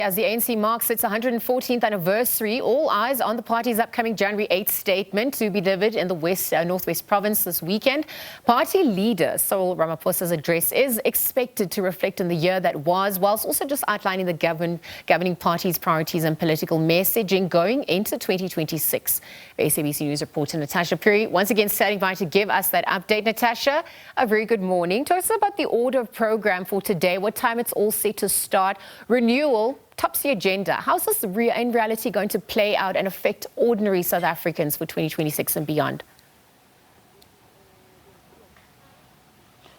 As the ANC marks its 114th anniversary, all eyes on the party's upcoming January 8th statement to be delivered in the Northwest Province this weekend. Party leader Cyril Ramaphosa's address is expected to reflect on the year that was, whilst also just outlining the governing party's priorities and political messaging going into 2026. SABC News reporter Natasha Phiri once again standing by to give us that update. Natasha, a very good morning. Tell us about the order of program for today, what time it's all set to start. Renewal tops the agenda. How's this in reality going to play out and affect ordinary South Africans for 2026 and beyond?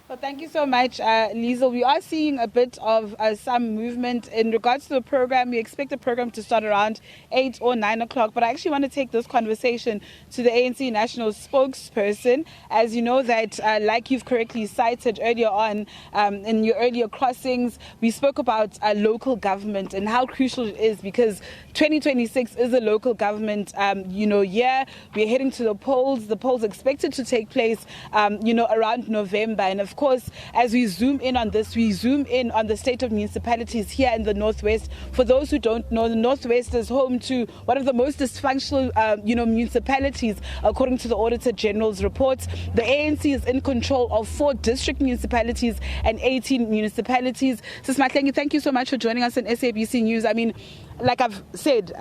Well, thank you so much, Liesl. We are seeing a bit of some movement in regards to the program. We expect the program to start around 8 or 9 o'clock. But I actually want to take this conversation to the ANC national spokesperson. As you know that, like you've correctly cited earlier on in your earlier crossings, we spoke about local government and how crucial it is because 2026 is a local government, year. We're heading to the polls. The polls expected to take place, around November. And of course, as we zoom in on this, we zoom in on the state of municipalities here in the Northwest. For those who don't know, the Northwest is home to one of the most dysfunctional, municipalities, according to the Auditor General's reports. The ANC is in control of 4 district municipalities and 18 municipalities. Sis Mahlengi, thank you so much for joining us on SABC News. I mean, like I've said,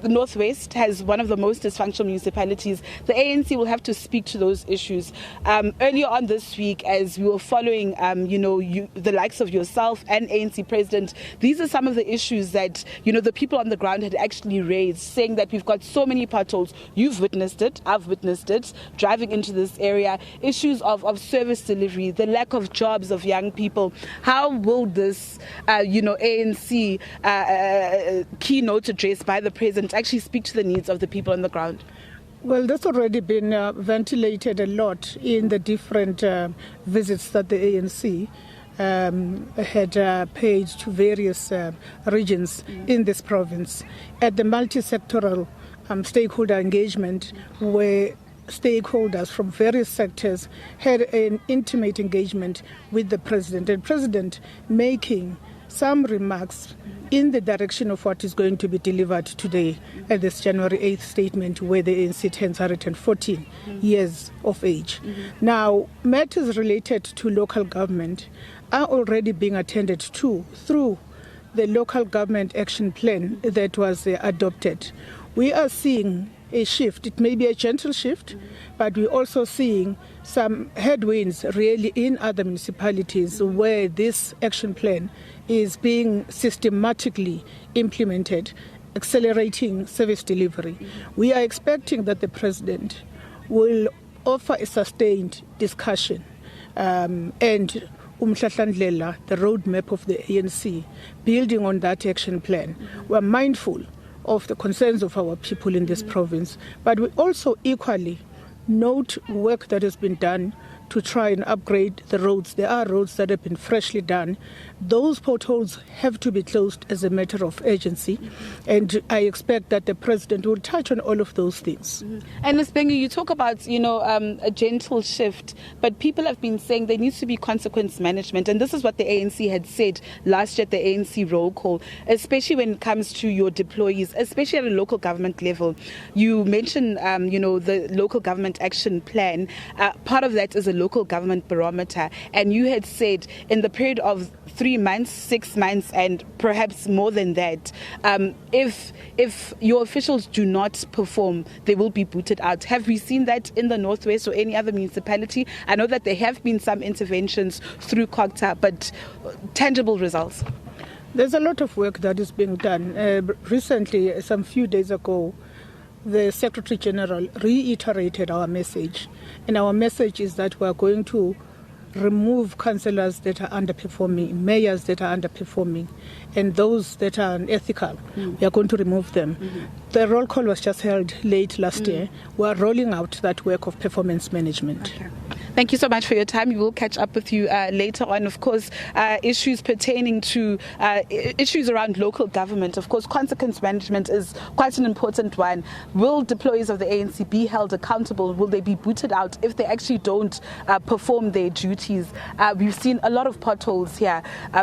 the Northwest has one of the most dysfunctional municipalities. The ANC will have to speak to those issues. Earlier on this week, as we were following, the likes of yourself and ANC President, these are some of the issues that, the people on the ground had actually raised, saying that we've got so many potholes. You've witnessed it, I've witnessed it, driving into this area. Issues of service delivery, the lack of jobs of young people. How will this, ANC keynote address by the President actually speak to the needs of the people on the ground? Well, that's already been ventilated a lot in the different visits that the ANC had paid to various regions in this province. At the multi-sectoral stakeholder engagement, where stakeholders from various sectors had an intimate engagement with the President, and President making some remarks in the direction of what is going to be delivered today at this January 8th statement, where the ANC turns 114 years of age. Now, matters related to local government are already being attended to through the local government action plan that was adopted. We are seeing a shift. It may be a gentle shift, but we're also seeing some headwinds really in other municipalities where this action plan is being systematically implemented, accelerating service delivery. We are expecting that the President will offer a sustained discussion and the roadmap of the ANC, building on that action plan. We're mindful of the concerns of our people in this province, but we also equally note work that has been done to try and upgrade the roads. There are roads that have been freshly done. Those potholes have to be closed as a matter of urgency, and I expect that the President will touch on all of those things. And Ms. Bhengu, you talk about, a gentle shift, but people have been saying there needs to be consequence management, and this is what the ANC had said last year at the ANC roll call, especially when it comes to your deployees, especially at a local government level. You mentioned, the local government action plan. Part of that is a local government barometer, and you had said in the period of 3 months, 6 months, and perhaps more than that, if your officials do not perform, they will be booted out. Have we seen that in the Northwest or any other municipality? I know that there have been some interventions through COGTA, but tangible results. There's a lot of work that is being done. Recently, some few days ago, the Secretary General reiterated our message. And our message is that we are going to remove councillors that are underperforming, mayors that are underperforming, and those that are unethical. We are going to remove them. The roll call was just held late last year. We are rolling out that work of performance management. Okay. Thank you so much for your time. We will catch up with you later on. Of course, issues pertaining to issues around local government. Of course, consequence management is quite an important one. Will deployees of the ANC be held accountable? Will they be booted out if they actually don't perform their duties? We've seen a lot of potholes here.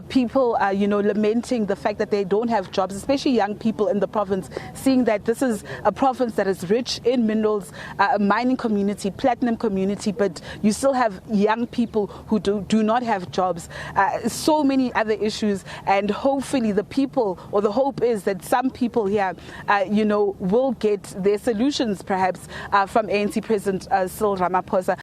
People, lamenting the fact that they don't have jobs, especially young people in the province, seeing that this is a province that is rich in minerals, a mining community, platinum community, but you still have young people who do not have jobs. So many other issues, and hopefully the people, or the hope is that some people here, will get their solutions perhaps from ANC President Cyril Ramaphosa.